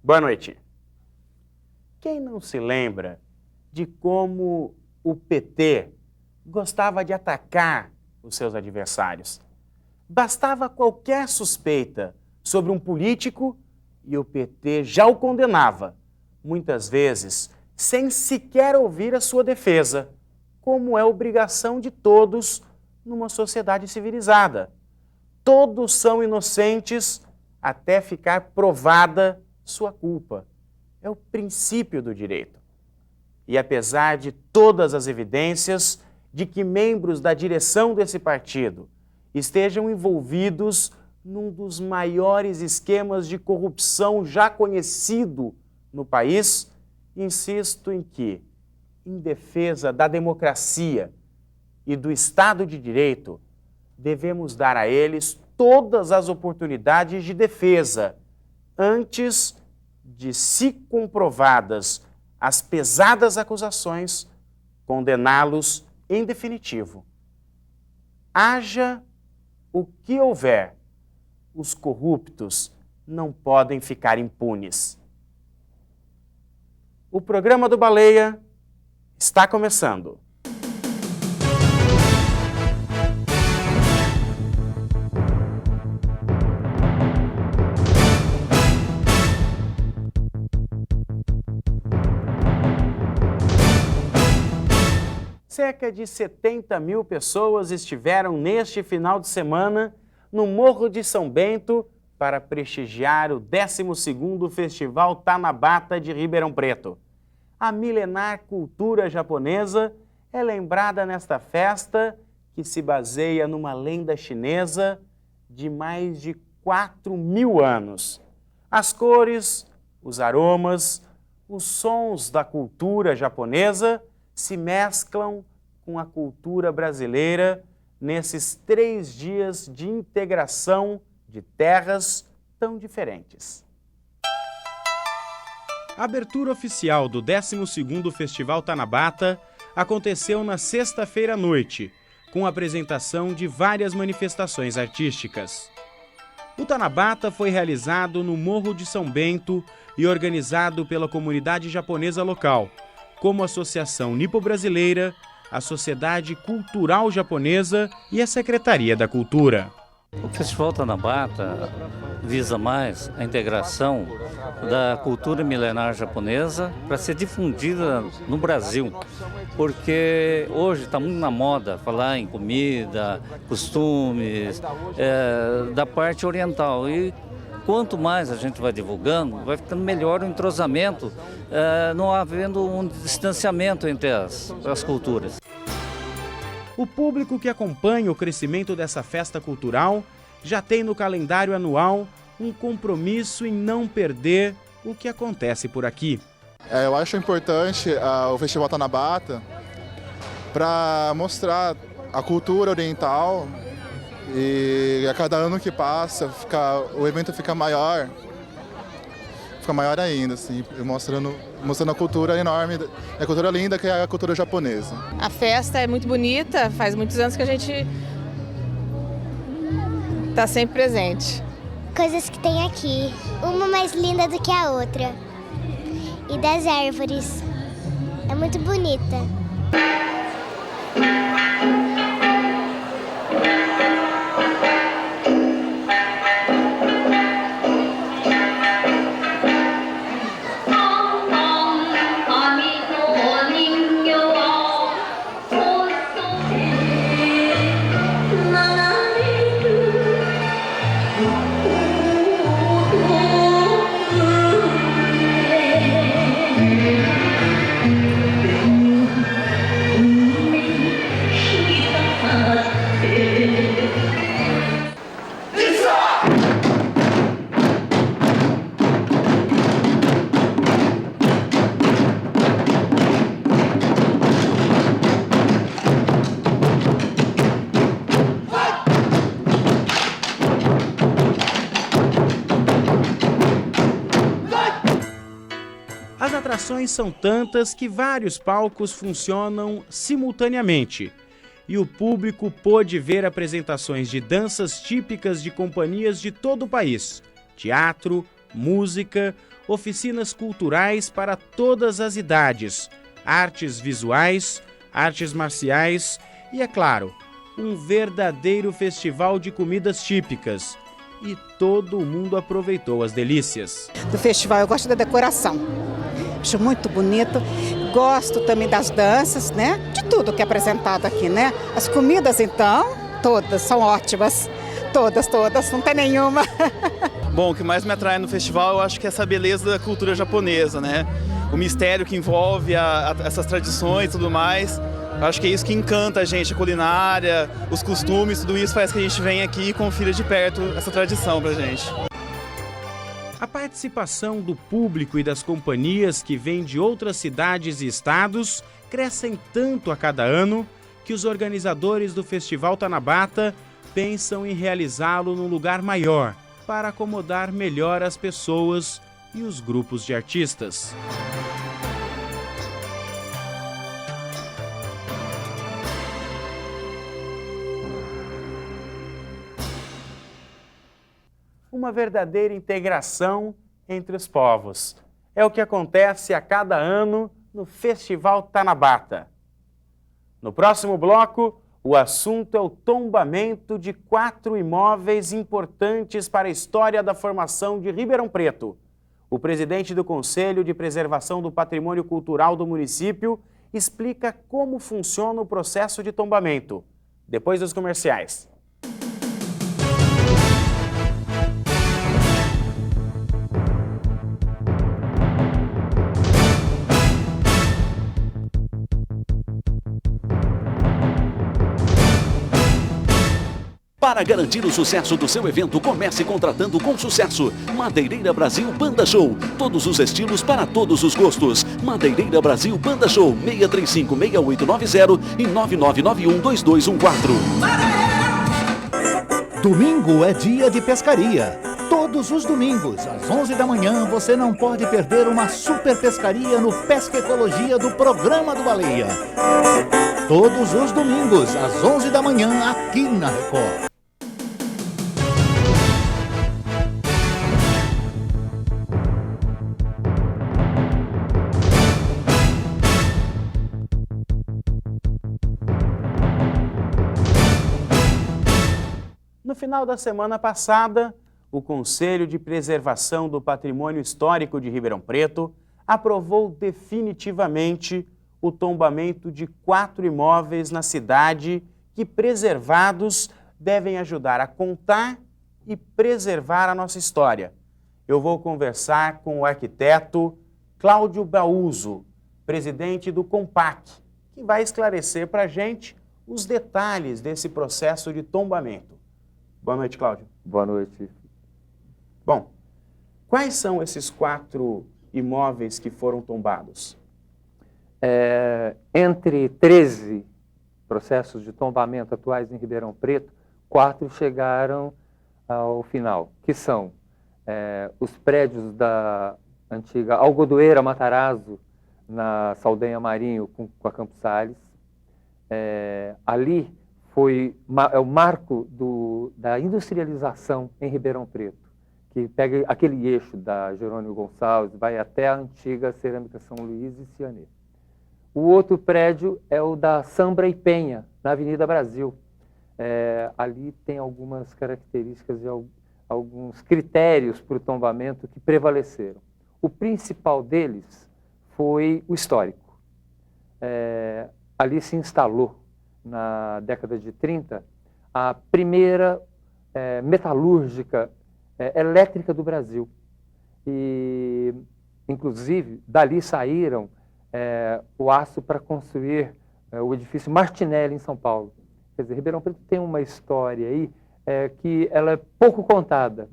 Boa noite. Quem não se lembra de como o PT gostava de atacar os seus adversários? Bastava qualquer suspeita sobre um político e o PT já o condenava, muitas vezes sem sequer ouvir a sua defesa, como é obrigação de todos numa sociedade civilizada. Todos são inocentes até ficar provada sua culpa. É o princípio do direito. E apesar de todas as evidências de que membros da direção desse partido estejam envolvidos num dos maiores esquemas de corrupção já conhecido no país, insisto em que, em defesa da democracia e do Estado de Direito, devemos dar a eles todas as oportunidades de defesa antes de, se comprovadas as pesadas acusações, condená-los em definitivo. Haja o que houver, os corruptos não podem ficar impunes. O programa do Baleia está começando. Cerca de 70 mil pessoas estiveram neste final de semana no Morro de São Bento para prestigiar o 12º Festival Tanabata de Ribeirão Preto. A milenar cultura japonesa é lembrada nesta festa que se baseia numa lenda chinesa de mais de 4.000 anos. As cores, os aromas, os sons da cultura japonesa se mesclam com a cultura brasileira nesses 3 dias de integração de terras tão diferentes. A abertura oficial do 12º Festival Tanabata aconteceu na sexta-feira à noite, com a apresentação de várias manifestações artísticas. O Tanabata foi realizado no Morro de São Bento e organizado pela comunidade japonesa local, como a Associação Nipo-Brasileira, a Sociedade Cultural Japonesa e a Secretaria da Cultura. O Festival Tanabata visa mais a integração da cultura milenar japonesa para ser difundida no Brasil, porque hoje está muito na moda falar em comida, costumes, da parte oriental. E quanto mais a gente vai divulgando, vai ficando melhor o entrosamento, não havendo um distanciamento entre as culturas. O público que acompanha o crescimento dessa festa cultural já tem no calendário anual um compromisso em não perder o que acontece por aqui. Eu acho importante o Festival Tanabata para mostrar a cultura oriental. E a cada ano que passa, o evento fica maior ainda, assim, mostrando a cultura enorme, a cultura linda que é a cultura japonesa. A festa é muito bonita, faz muitos anos que a gente está sempre presente. Coisas que tem aqui, uma mais linda do que a outra. E das árvores, é muito bonita. As atrações são tantas que vários palcos funcionam simultaneamente e o público pôde ver apresentações de danças típicas de companhias de todo o país, teatro, música, oficinas culturais para todas as idades, artes visuais, artes marciais e, é claro, um verdadeiro festival de comidas típicas. E todo mundo aproveitou as delícias. Do festival eu gosto da decoração, acho muito bonito, gosto também das danças, né? De tudo que é apresentado aqui, né? As comidas então, todas são ótimas, todas, não tem nenhuma. Bom, o que mais me atrai no festival eu acho que é essa beleza da cultura japonesa, né? O mistério que envolve essas tradições e tudo mais. Eu acho que é isso que encanta a gente, a culinária, os costumes, tudo isso faz que a gente venha aqui e confira de perto essa tradição pra gente. A participação do público e das companhias que vêm de outras cidades e estados crescem tanto a cada ano que os organizadores do Festival Tanabata pensam em realizá-lo num lugar maior para acomodar melhor as pessoas e os grupos de artistas. Uma verdadeira integração entre os povos. É o que acontece a cada ano no Festival Tanabata. No próximo bloco, o assunto é o tombamento de 4 imóveis importantes para a história da formação de Ribeirão Preto. O presidente do Conselho de Preservação do Patrimônio Cultural do município explica como funciona o processo de tombamento. Depois dos comerciais. Para garantir o sucesso do seu evento, comece contratando com sucesso. Madeireira Brasil Banda Show. Todos os estilos para todos os gostos. Madeireira Brasil Banda Show. 635-6890 e 9991-2214. Domingo é dia de pescaria. Todos os domingos, às 11 da manhã, você não pode perder uma super pescaria no Pesca Ecologia do Programa do Baleia. Todos os domingos, às 11 da manhã, aqui na Record. No final da semana passada, o Conselho de Preservação do Patrimônio Histórico de Ribeirão Preto aprovou definitivamente o tombamento de 4 imóveis na cidade que, preservados, devem ajudar a contar e preservar a nossa história. Eu vou conversar com o arquiteto Cláudio Bauso, presidente do CONPAC, que vai esclarecer para a gente os detalhes desse processo de tombamento. Boa noite, Cláudio. Boa noite. Bom, quais são esses 4 imóveis que foram tombados? Entre 13 processos de tombamento atuais em Ribeirão Preto, 4 chegaram ao final, que são os prédios da antiga Algodoeira Matarazzo, na Saldanha Marinho, com a Campos Sales. Ali é o marco da industrialização em Ribeirão Preto, que pega aquele eixo da Jerônimo Gonçalves, vai até a antiga Cerâmica São Luís e Cianê. O outro prédio é o da Sambra e Penha, na Avenida Brasil. Ali tem algumas características e alguns critérios para o tombamento que prevaleceram. O principal deles foi o histórico. Ali se instalou, na década de 30, a primeira metalúrgica elétrica do Brasil. E, inclusive, dali saíram o aço para construir o edifício Martinelli, em São Paulo. Quer dizer, Ribeirão Preto tem uma história aí que ela é pouco contada.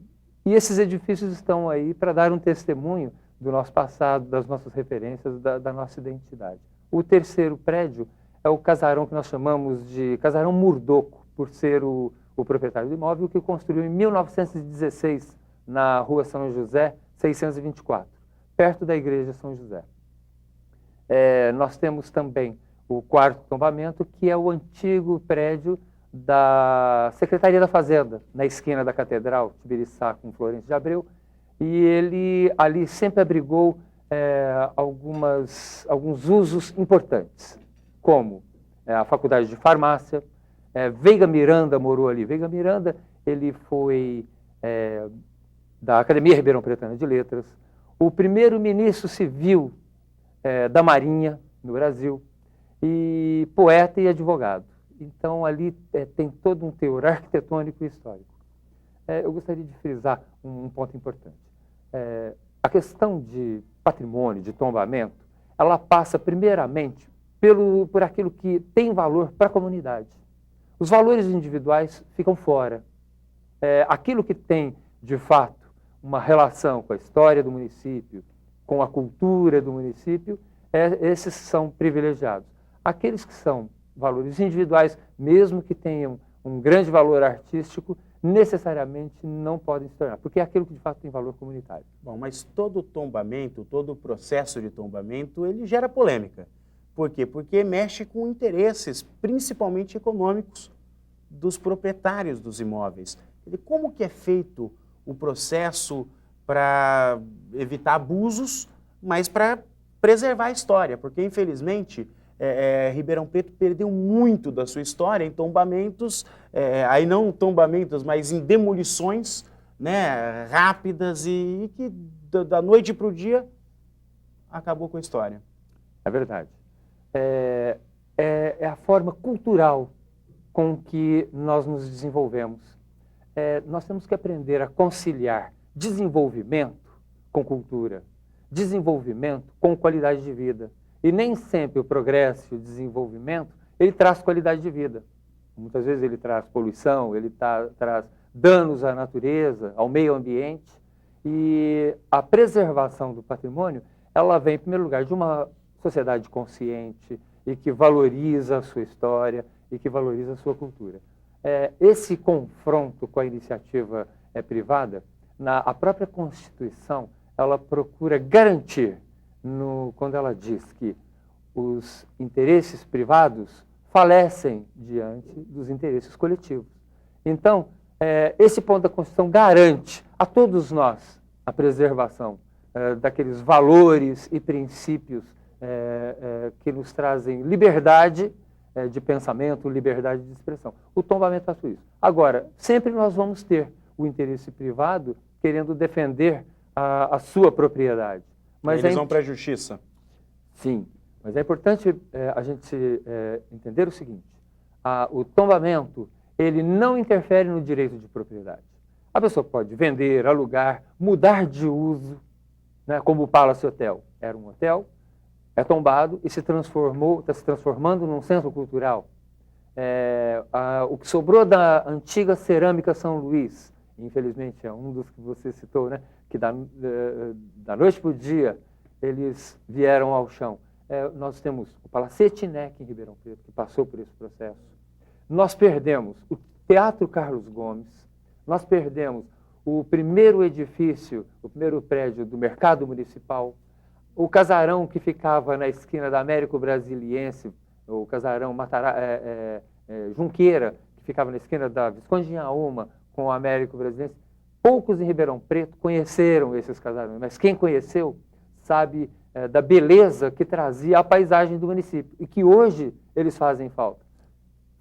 E esses edifícios estão aí para dar um testemunho do nosso passado, das nossas referências, da nossa identidade. O terceiro prédio é o casarão que nós chamamos de casarão Murdoco, por ser o proprietário do imóvel, que construiu em 1916, na Rua São José, 624, perto da Igreja São José. Nós temos também o quarto tombamento, que é o antigo prédio da Secretaria da Fazenda, na esquina da Catedral, Tibiriçá com Florencio de Abreu, E ele ali sempre abrigou alguns usos importantes, como a Faculdade de Farmácia. Veiga Miranda morou ali. Veiga Miranda, ele foi da Academia Ribeirão Pretana de Letras, o primeiro ministro civil da Marinha no Brasil, e poeta e advogado. Então, ali tem todo um teor arquitetônico e histórico. Eu gostaria de frisar um ponto importante. A questão de patrimônio, de tombamento, ela passa primeiramente por aquilo que tem valor para a comunidade. Os valores individuais ficam fora. Aquilo que tem, de fato, uma relação com a história do município, com a cultura do município, esses são privilegiados. Aqueles que são valores individuais, mesmo que tenham um grande valor artístico, necessariamente não podem se tornar, porque é aquilo que de fato tem valor comunitário. Bom, mas todo tombamento, todo o processo de tombamento, ele gera polêmica. Por quê? Porque mexe com interesses, principalmente econômicos, dos proprietários dos imóveis. Como que é feito o processo para evitar abusos, mas para preservar a história? Porque, infelizmente, Ribeirão Preto perdeu muito da sua história em tombamentos, aí não tombamentos, mas em demolições, né, rápidas e que da noite para o dia acabou com a história. É verdade. É a forma cultural com que nós nos desenvolvemos. Nós temos que aprender a conciliar desenvolvimento com cultura, desenvolvimento com qualidade de vida. E nem sempre o progresso e o desenvolvimento, ele traz qualidade de vida. Muitas vezes ele traz poluição, ele traz danos à natureza, ao meio ambiente. E a preservação do patrimônio, ela vem, em primeiro lugar, de uma sociedade consciente e que valoriza a sua história e que valoriza a sua cultura. Esse confronto com a iniciativa privada, a própria Constituição, ela procura garantir, quando ela diz que os interesses privados falecem diante dos interesses coletivos. Então, esse ponto da Constituição garante a todos nós a preservação daqueles valores e princípios que nos trazem liberdade de pensamento, liberdade de expressão. O tombamento faz isso. Agora, sempre nós vamos ter o interesse privado querendo defender a sua propriedade. Mas eles vão para a justiça. Sim, mas é importante a gente entender o seguinte: o tombamento, ele não interfere no direito de propriedade. A pessoa pode vender, alugar, mudar de uso, né, como o Palace Hotel. Era um hotel, é tombado e está se transformando num centro cultural. O que sobrou da antiga cerâmica São Luís, infelizmente é um dos que você citou, né, que da noite para o dia eles vieram ao chão. Nós temos o Palacete Neck em Ribeirão Preto, que passou por esse processo. Nós perdemos o Teatro Carlos Gomes, nós perdemos o primeiro edifício, o primeiro prédio do Mercado Municipal, o casarão que ficava na esquina da Américo Brasiliense, o casarão Junqueira, que ficava na esquina da Visconde de Inhaúma com o Américo Brasiliense. Poucos em Ribeirão Preto conheceram esses casarões, mas quem conheceu sabe da beleza que trazia a paisagem do município e que hoje eles fazem falta.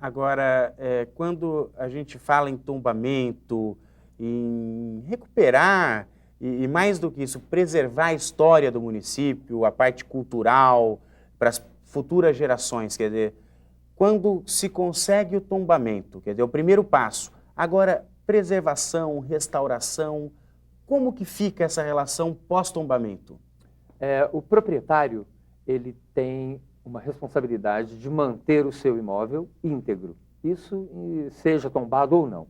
Agora, quando a gente fala em tombamento, em recuperar e mais do que isso, preservar a história do município, a parte cultural, para as futuras gerações, quer dizer, quando se consegue o tombamento, quer dizer, o primeiro passo. Agora, preservação, restauração, como que fica essa relação pós-tombamento? O proprietário, ele tem uma responsabilidade de manter o seu imóvel íntegro, isso seja tombado ou não.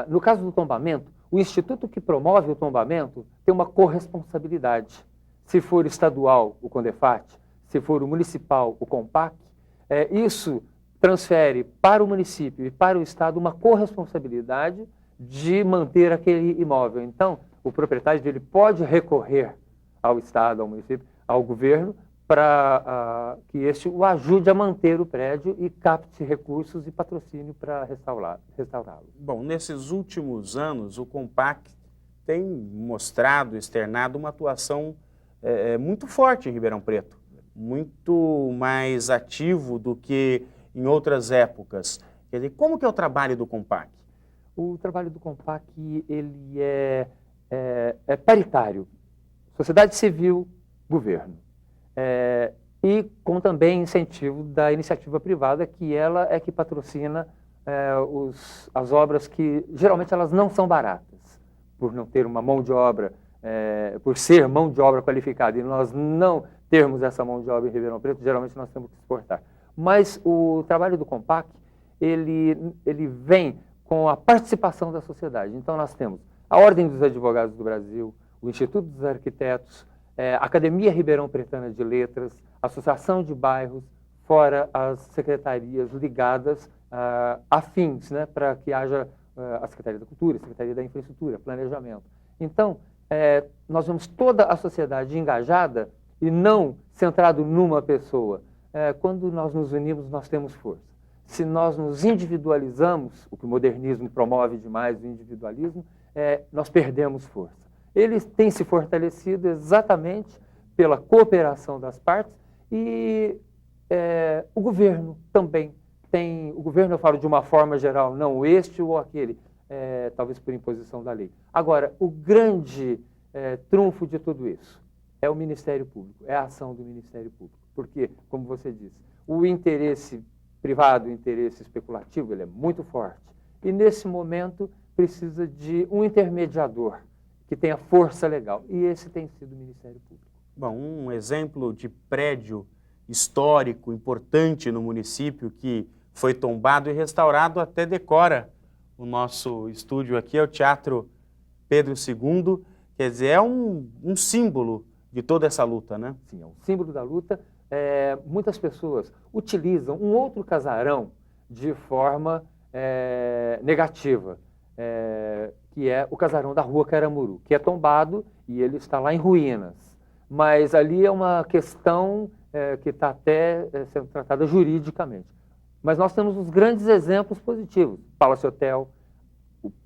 No caso do tombamento, o instituto que promove o tombamento tem uma corresponsabilidade. Se for estadual, o CONDEFAT, se for o municipal, o COMPAC, isso transfere para o município e para o estado uma corresponsabilidade de manter aquele imóvel. Então, o proprietário ele pode recorrer ao estado, ao município, ao governo, para que este o ajude a manter o prédio e capte recursos e patrocínio para restaurá-lo. Bom, nesses últimos anos, o COMPAC tem mostrado, externado uma atuação muito forte em Ribeirão Preto, muito mais ativo do que em outras épocas. Quer dizer, como que é o trabalho do Compac? O trabalho do Compac, ele é paritário. Sociedade civil, governo. E com também incentivo da iniciativa privada, que ela é que patrocina as obras que geralmente elas não são baratas, por não ter uma mão de obra, por ser mão de obra qualificada, e nós não termos essa mão de obra em Ribeirão Preto, geralmente nós temos que exportar. Mas o trabalho do Compac, ele vem com a participação da sociedade. Então nós temos a Ordem dos Advogados do Brasil, o Instituto dos Arquitetos, a Academia Ribeirão Pretana de Letras, a Associação de Bairros, fora as secretarias ligadas a fins, né, para que haja a Secretaria da Cultura, a Secretaria da Infraestrutura, Planejamento. Então, nós vemos toda a sociedade engajada e não centrado numa pessoa. Quando nós nos unimos, nós temos força. Se nós nos individualizamos, o que o modernismo promove demais, o individualismo, nós perdemos força. Ele tem se fortalecido exatamente pela cooperação das partes e o governo também tem. O governo, eu falo de uma forma geral, não este ou aquele, talvez por imposição da lei. Agora, o grande trunfo de tudo isso é o Ministério Público, é a ação do Ministério Público. Porque, como você disse, o interesse privado, o interesse especulativo, ele é muito forte. E, nesse momento, precisa de um intermediador que tenha força legal. E esse tem sido o Ministério Público. Bom, um exemplo de prédio histórico, importante no município, que foi tombado e restaurado, até decora o nosso estúdio aqui, é o Teatro Pedro II. Quer dizer, é um símbolo de toda essa luta, né? Sim, é um símbolo da luta. Muitas pessoas utilizam um outro casarão de forma negativa, que é o casarão da Rua Caramuru, que é tombado e ele está lá em ruínas. Mas ali é uma questão que está até sendo tratada juridicamente. Mas nós temos os grandes exemplos positivos. Palace Hotel,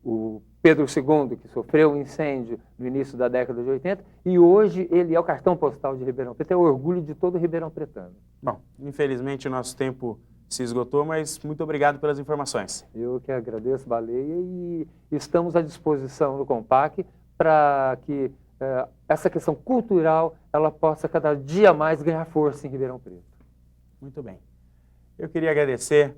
o Pedro II, que sofreu um incêndio no início da década de 80, e hoje ele é o cartão postal de Ribeirão Preto, é o orgulho de todo Ribeirão Pretano. Bom, infelizmente o nosso tempo se esgotou, mas muito obrigado pelas informações. Eu que agradeço, Baleia, e estamos à disposição do Compac para que essa questão cultural ela possa cada dia mais ganhar força em Ribeirão Preto. Muito bem. Eu queria agradecer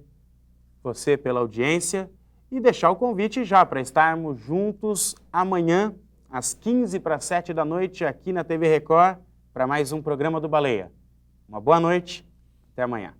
você pela audiência e deixar o convite já para estarmos juntos amanhã, às 6:45 da noite, aqui na TV Record, para mais um programa do Baleia. Uma boa noite, até amanhã.